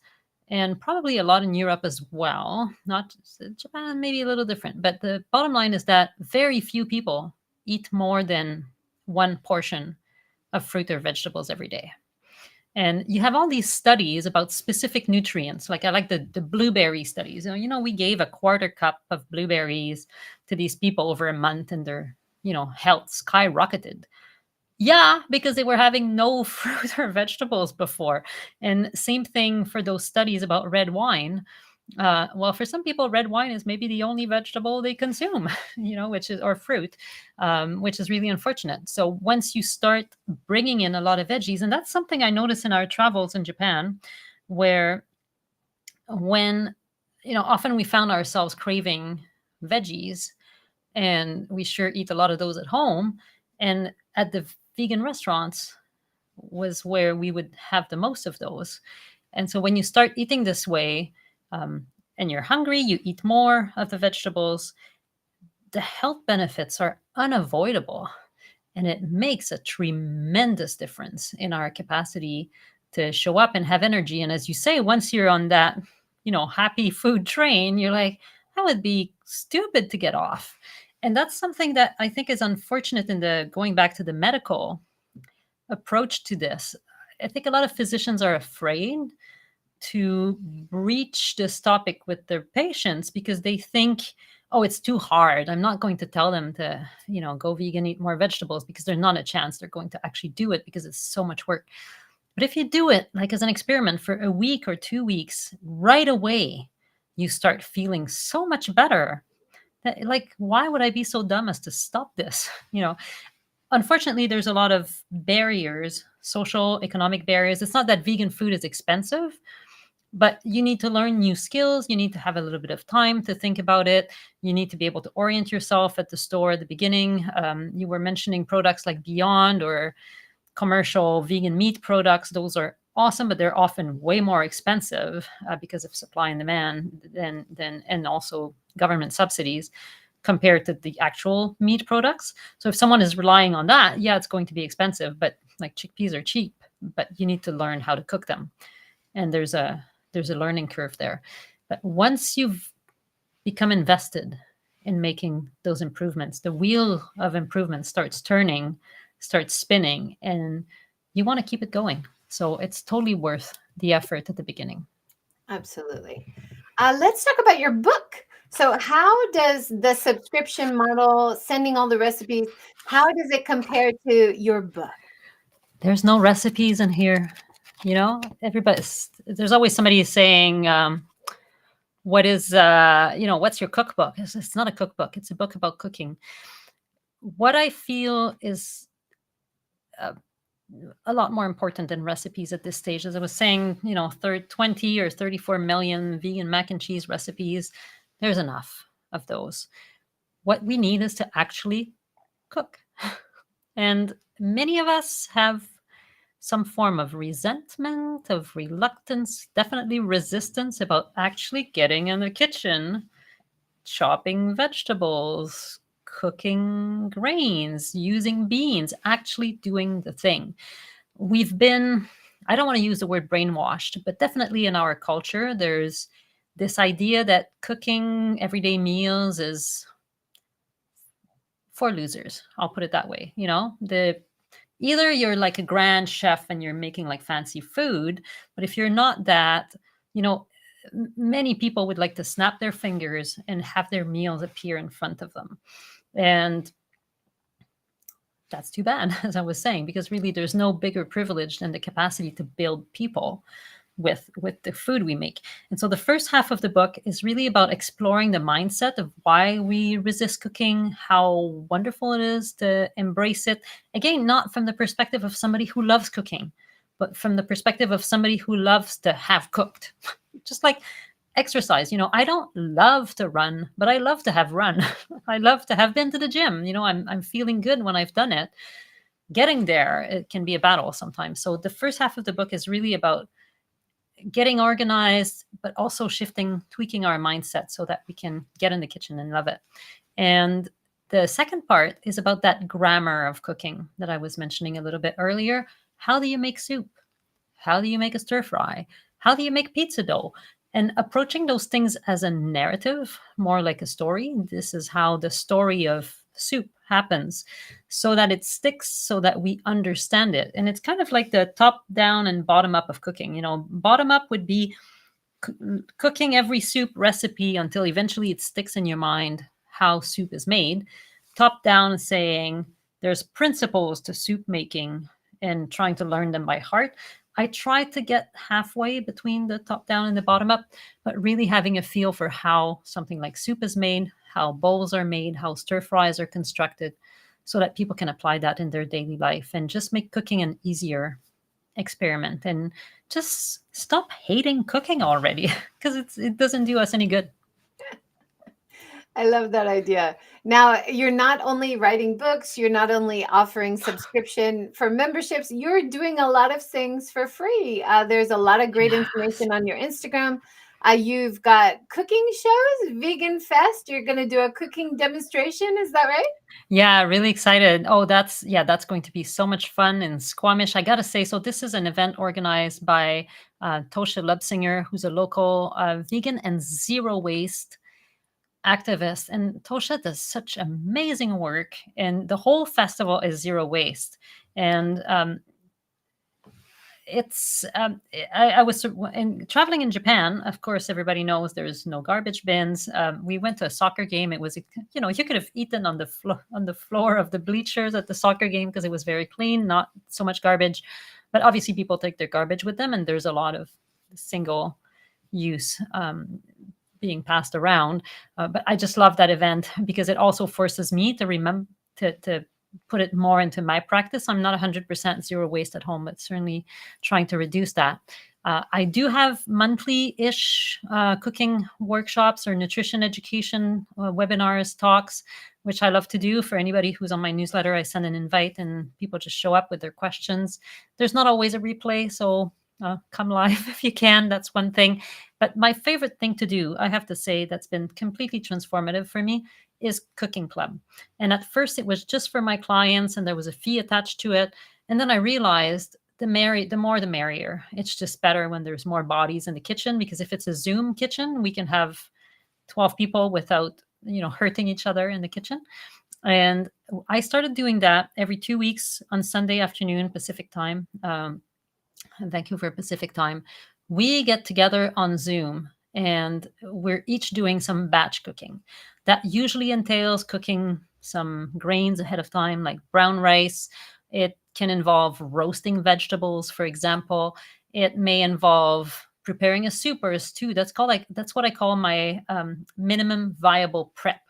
and probably a lot in Europe as well, not Japan, maybe a little different. But the bottom line is that very few people eat more than one portion of fruit or vegetables every day. And you have all these studies about specific nutrients. Like I like the blueberry studies. We gave a quarter cup of blueberries to these people over a month and their, health skyrocketed. Yeah, because they were having no fruit or vegetables before. And same thing for those studies about red wine. Well, for some people, red wine is maybe the only vegetable they consume, which is, or fruit, which is really unfortunate. So once you start bringing in a lot of veggies, and that's something I noticed in our travels in Japan, where when, often we found ourselves craving veggies, and we sure eat a lot of those at home. And at the vegan restaurants was where we would have the most of those. And so when you start eating this way, and you're hungry, you eat more of the vegetables, the health benefits are unavoidable. And it makes a tremendous difference in our capacity to show up and have energy. And as you say, once you're on that, happy food train, you're like, that would be stupid to get off. And that's something that I think is unfortunate in the going back to the medical approach to this. I think a lot of physicians are afraid to breach this topic with their patients because they think, oh, it's too hard. I'm not going to tell them to, go vegan, eat more vegetables, because there's not a chance they're going to actually do it because it's so much work. But if you do it like as an experiment for a week or 2 weeks, right away, you start feeling so much better. That, like, why would I be so dumb as to stop this? Unfortunately, there's a lot of barriers, social, economic barriers. It's not that vegan food is expensive, but you need to learn new skills. You need to have a little bit of time to think about it. You need to be able to orient yourself at the store at the beginning. You were mentioning products like Beyond or commercial vegan meat products. Those are awesome, but they're often way more expensive because of supply and demand and also government subsidies compared to the actual meat products. So if someone is relying on that, yeah, it's going to be expensive, but like chickpeas are cheap, but you need to learn how to cook them. And there's a learning curve there. But once you've become invested in making those improvements, the wheel of improvement starts turning, starts spinning, and you want to keep it going. So it's totally worth the effort at the beginning. Absolutely. Let's talk about your book. So how does the subscription model, sending all the recipes, how does it compare to your book? There's no recipes in here. There's always somebody saying, what is, what's your cookbook? It's not a cookbook. It's a book about cooking. What I feel is a lot more important than recipes at this stage. As I was saying, 20 or 34 million vegan mac and cheese recipes. There's enough of those. What we need is to actually cook. And many of us have some form of resentment, of reluctance, definitely resistance about actually getting in the kitchen, chopping vegetables, cooking grains, using beans, actually doing the thing. We've been, I don't want to use the word brainwashed, but definitely in our culture, there's this idea that cooking everyday meals is for losers. I'll put it that way. Either you're like a grand chef and you're making like fancy food, but if you're not that, many people would like to snap their fingers and have their meals appear in front of them. And that's too bad, as I was saying, because really there's no bigger privilege than the capacity to build people with the food we make. And so the first half of the book is really about exploring the mindset of why we resist cooking, how wonderful it is to embrace it. Again, not from the perspective of somebody who loves cooking, but from the perspective of somebody who loves to have cooked. Just like exercise, I don't love to run, but I love to have run. I love to have been to the gym. I'm feeling good when I've done it. getting there, it can be a battle sometimes. So the first half of the book is really about getting organized, but also shifting, tweaking our mindset so that we can get in the kitchen and love it. And the second part is about that grammar of cooking that I was mentioning a little bit earlier. How do you make soup? How do you make a stir fry? How do you make pizza dough? And approaching those things as a narrative, more like a story. This is how the story of soup happens, so that it sticks, so that we understand it. And it's kind of like the top down and bottom up of cooking. You know, bottom up would be cooking every soup recipe until eventually it sticks in your mind how soup is made. Top down saying there's principles to soup making and trying to learn them by heart. I try to get halfway between the top down and the bottom up, but really having a feel for how something like soup is made, how bowls are made, how stir fries are constructed, so that people can apply that in their daily life and just make cooking an easier experiment, and just stop hating cooking already, because it doesn't do us any good. I love that idea. Now, you're not only writing books, you're not only offering subscription for memberships, you're doing a lot of things for free. There's a lot of great information on your Instagram. You've got cooking shows, Vegan Fest. You're going to do a cooking demonstration. Is that right? Yeah, really excited. Oh, that's going to be so much fun in Squamish. I gotta say, so this is an event organized by Tosha Lubsinger, who's a local vegan and zero waste activist. And Tosha does such amazing work, and the whole festival is zero waste. And it's I was traveling in Japan. Of course, everybody knows there's no garbage bins. We went to a soccer game. It was, you know, you could have eaten on the floor of the bleachers at the soccer game because it was very clean, not so much garbage. But obviously, people take their garbage with them, and there's a lot of single use being passed around. But I just love that event because it also forces me to remember to put it more into my practice. I'm not 100% zero waste at home, but certainly trying to reduce that. I do have monthly-ish cooking workshops or nutrition education webinars, talks, which I love to do. For anybody who's on my newsletter, I send an invite and people just show up with their questions. There's not always a replay, so come live if you can. That's one thing. But my favorite thing to do, I have to say, that's been completely transformative for me, is cooking club. And at first it was just for my clients and there was a fee attached to it. And then I realized the more the merrier. It's just better when there's more bodies in the kitchen, because if it's a Zoom kitchen, we can have 12 people without, you know, hurting each other in the kitchen. And I started doing that every 2 weeks on Sunday afternoon, Pacific time, Vancouver Pacific time. We get together on Zoom and we're each doing some batch cooking. That usually entails cooking some grains ahead of time, like brown rice. It can involve roasting vegetables, for example. It may involve preparing a soup or a stew. That's what I call my minimum viable prep.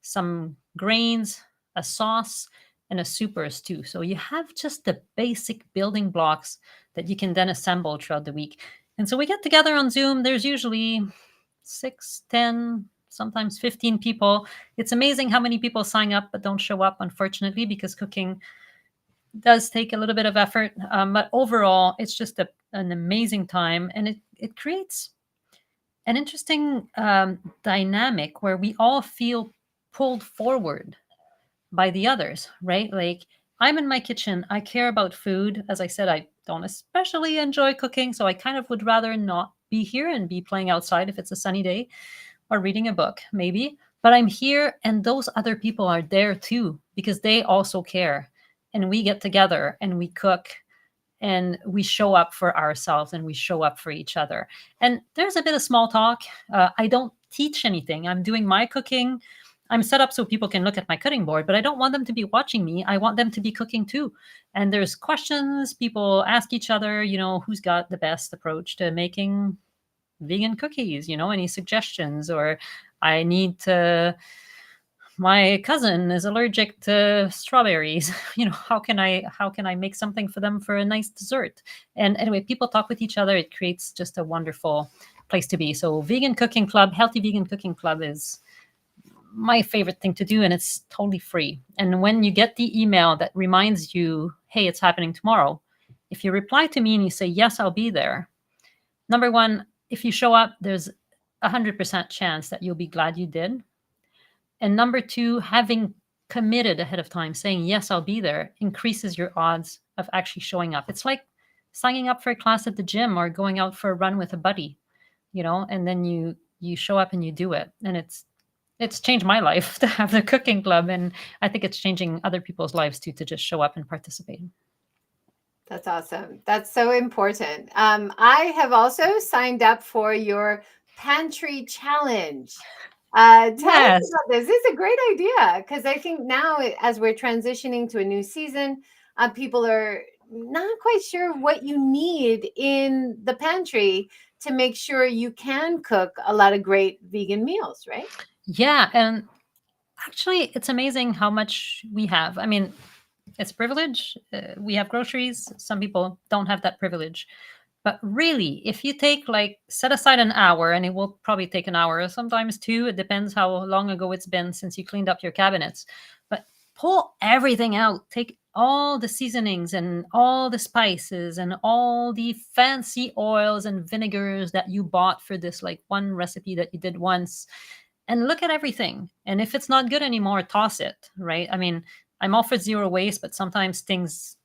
Some grains, a sauce, and a soup or a stew. So you have just the basic building blocks that you can then assemble throughout the week. And so we get together on Zoom. There's usually 6, 10, sometimes 15 people. It's amazing how many people sign up but don't show up, unfortunately, because cooking does take a little bit of effort. But overall, it's just an amazing time. And it creates an interesting dynamic where we all feel pulled forward by the others, right? Like, I'm in my kitchen. I care about food. As I said, I don't especially enjoy cooking, so I kind of would rather not be here and be playing outside if it's a sunny day, or reading a book, maybe. But I'm here, and those other people are there too, because they also care. And we get together and we cook and we show up for ourselves and we show up for each other. And there's a bit of small talk. I don't teach anything. I'm doing my cooking. I'm set up so people can look at my cutting board, but I don't want them to be watching me. I want them to be cooking too. And there's questions. People ask each other, you know, who's got the best approach to making vegan cookies, you know, any suggestions? Or my cousin is allergic to strawberries. You know, how can I make something for them for a nice dessert? And anyway, people talk with each other. It creates just a wonderful place to be. So Healthy Vegan Cooking Club is my favorite thing to do, and it's totally free. And when you get the email that reminds you, hey, it's happening tomorrow, if you reply to me and you say, yes, I'll be there, number one, if you show up, there's 100% chance that you'll be glad you did. And number two, having committed ahead of time, saying, yes, I'll be there, increases your odds of actually showing up. It's like signing up for a class at the gym or going out for a run with a buddy, and then you show up and you do it. And it's changed my life to have the cooking club. And I think it's changing other people's lives too, to just show up and participate. That's awesome. That's so important. I have also signed up for your Pantry challenge. Tell us about this. This is a great idea, because I think now, as we're transitioning to a new season, people are not quite sure what you need in the pantry to make sure you can cook a lot of great vegan meals, right? Yeah. And actually, it's amazing how much we have. I mean, it's privilege. We have groceries. Some people don't have that privilege. But really, if you set aside an hour, and it will probably take an hour, sometimes two, it depends how long ago it's been since you cleaned up your cabinets. But pull everything out. Take all the seasonings and all the spices and all the fancy oils and vinegars that you bought for this one recipe that you did once, and look at everything. And if it's not good anymore, toss it, right? I mean, I'm all for zero waste, but sometimes things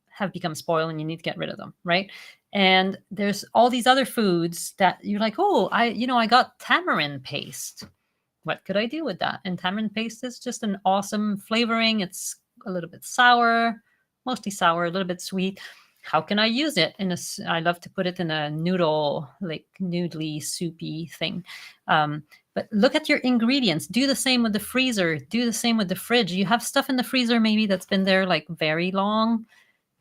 have become spoiled and you need to get rid of them, right? And there's all these other foods that you're like, oh, I got tamarind paste. What could I do with that? And tamarind paste is just an awesome flavoring. It's a little bit sour, mostly sour, a little bit sweet. How can I use it? I love to put it in a noodle, noodly, soupy thing. But look at your ingredients. Do the same with the freezer. Do the same with the fridge. You have stuff in the freezer maybe that's been there very long.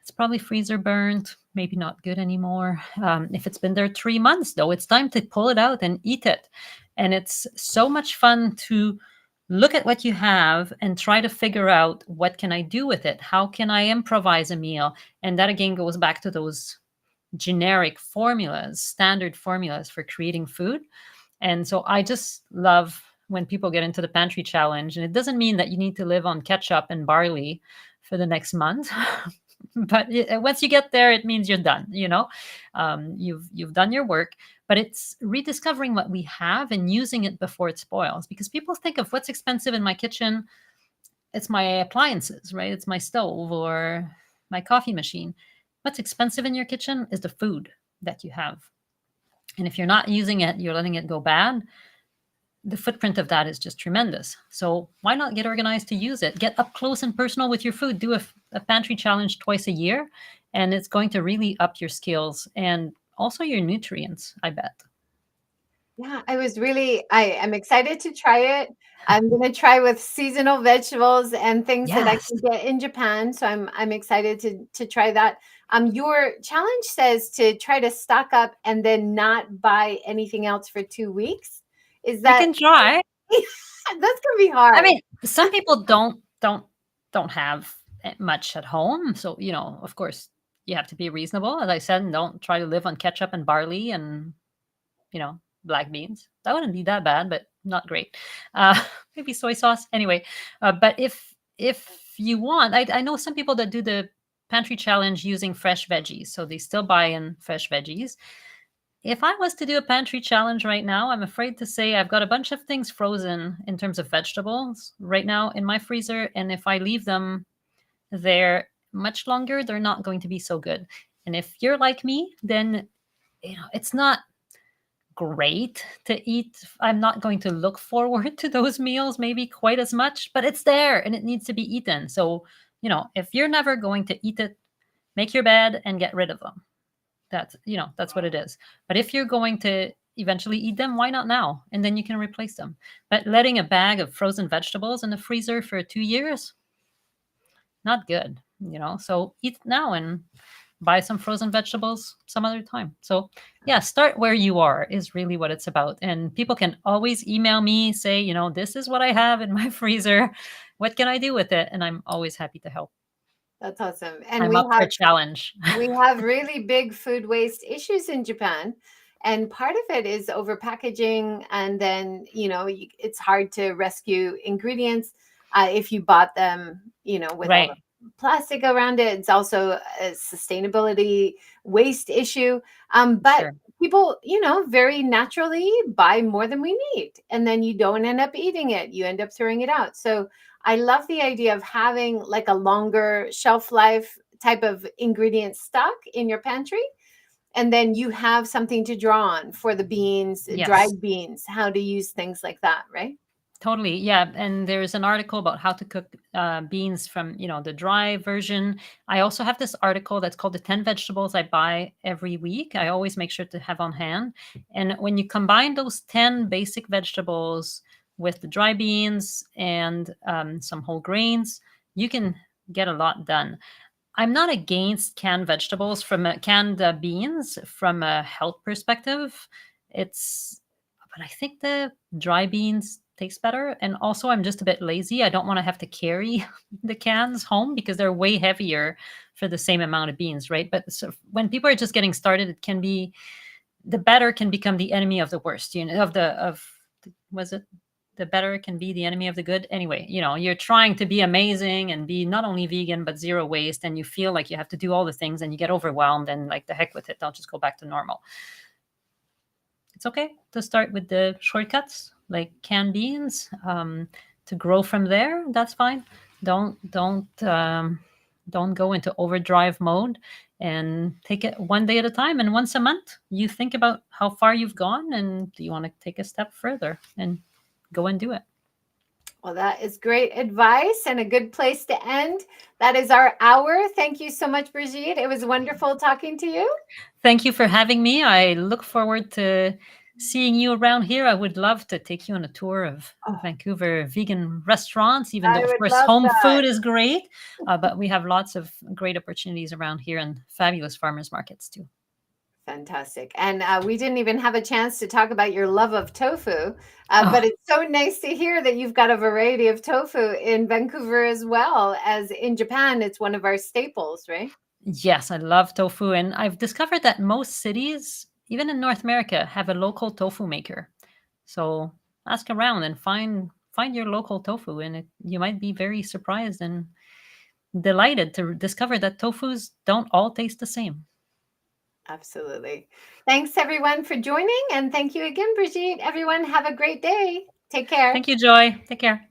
It's probably freezer burnt, maybe not good anymore. If it's been there 3 months, though, it's time to pull it out and eat it. And it's so much fun to look at what you have and try to figure out, what can I do with it? How can I improvise a meal? And that again goes back to those generic formulas, standard formulas for creating food. And so I just love when people get into the pantry challenge. And it doesn't mean that you need to live on ketchup and barley for the next month. But once you get there, it means you're done. You've done your work. But it's rediscovering what we have and using it before it spoils. Because people think of what's expensive in my kitchen. It's my appliances, right? It's my stove or my coffee machine. What's expensive in your kitchen is the food that you have. And if you're not using it, you're letting it go bad. The footprint of that is just tremendous. So why not get organized to use it? Get up close and personal with your food. Do a pantry challenge twice a year, and it's going to really up your skills and also your nutrients, I bet. Yeah, I'm excited to try it. I'm going to try with seasonal vegetables and things that I can get in Japan. So I'm excited to try that. Your challenge says to try to stock up and then not buy anything else for 2 weeks. Is that? You can try. That's gonna be hard. I mean, some people don't have much at home, so of course, you have to be reasonable. As I said, and don't try to live on ketchup and barley and black beans. That wouldn't be that bad, but not great. Maybe soy sauce. Anyway, but if you want, I know some people that do the pantry challenge using fresh veggies, so they still buy in fresh veggies. If I was to do a pantry challenge right now, I'm afraid to say I've got a bunch of things frozen in terms of vegetables right now in my freezer. And if I leave them there much longer, they're not going to be so good. And if you're like me, then it's not great to eat. I'm not going to look forward to those meals maybe quite as much, but it's there and it needs to be eaten. So, if you're never going to eat it, make your bed and get rid of them. That's what it is. But if you're going to eventually eat them, why not now? And then you can replace them. But letting a bag of frozen vegetables in the freezer for 2 years, not good, So eat now and buy some frozen vegetables some other time. So yeah, start where you are is really what it's about. And people can always email me, say, this is what I have in my freezer. What can I do with it? And I'm always happy to help. That's awesome. And I'm up for a challenge. We have really big food waste issues in Japan. And part of it is over packaging. And then, it's hard to rescue ingredients if you bought them, with all the Right. plastic around it. It's also a sustainability waste issue. But Sure. people, very naturally buy more than we need. And then you don't end up eating it. You end up throwing it out. So I love the idea of having like a longer shelf life type of ingredient stock in your pantry. And then you have something to draw on for the beans, Yes. dried beans, how to use things like that, right? Totally. Yeah. And there's an article about how to cook beans from, the dry version. I also have this article that's called the 10 vegetables I buy every week. I always make sure to have on hand. And when you combine those 10 basic vegetables with the dry beans and some whole grains, you can get a lot done. I'm not against canned vegetables canned beans from a health perspective. But I think the dry beans taste better. And also, I'm just a bit lazy. I don't want to have to carry the cans home because they're way heavier for the same amount of beans, right? But so when people are just getting started, it can be the better can become the enemy of the worst. Was it the better can be the enemy of the good? Anyway, you're trying to be amazing and be not only vegan but zero waste, and you feel like you have to do all the things and you get overwhelmed and like the heck with it, I'll just go back to normal. It's okay to start with the shortcuts like canned beans, to grow from there. That's fine. Don't go into overdrive mode, and take it one day at a time. And once a month, you think about how far you've gone and do you want to take a step further and go and do it. Well, that is great advice and a good place to end. That is our hour. Thank you so much, Brigitte. It was wonderful talking to you. Thank you for having me. I look forward to seeing you around here. I would love to take you on a tour of Oh, Vancouver vegan restaurants, even though, I of would course, love home that. food is great. But we have lots of great opportunities around here and fabulous farmers markets too. Fantastic. And we didn't even have a chance to talk about your love of tofu, Oh, but it's so nice to hear that you've got a variety of tofu in Vancouver as well as in Japan. It's one of our staples, right? yes, I love tofu. And I've discovered that most cities, even in North America, have a local tofu maker. So ask around and find your local tofu, and you might be very surprised and delighted to discover that tofus don't all taste the same. Absolutely. Thanks, everyone, for joining. And thank you again, Brigitte. Everyone, have a great day. Take care. Thank you, Joy. Take care.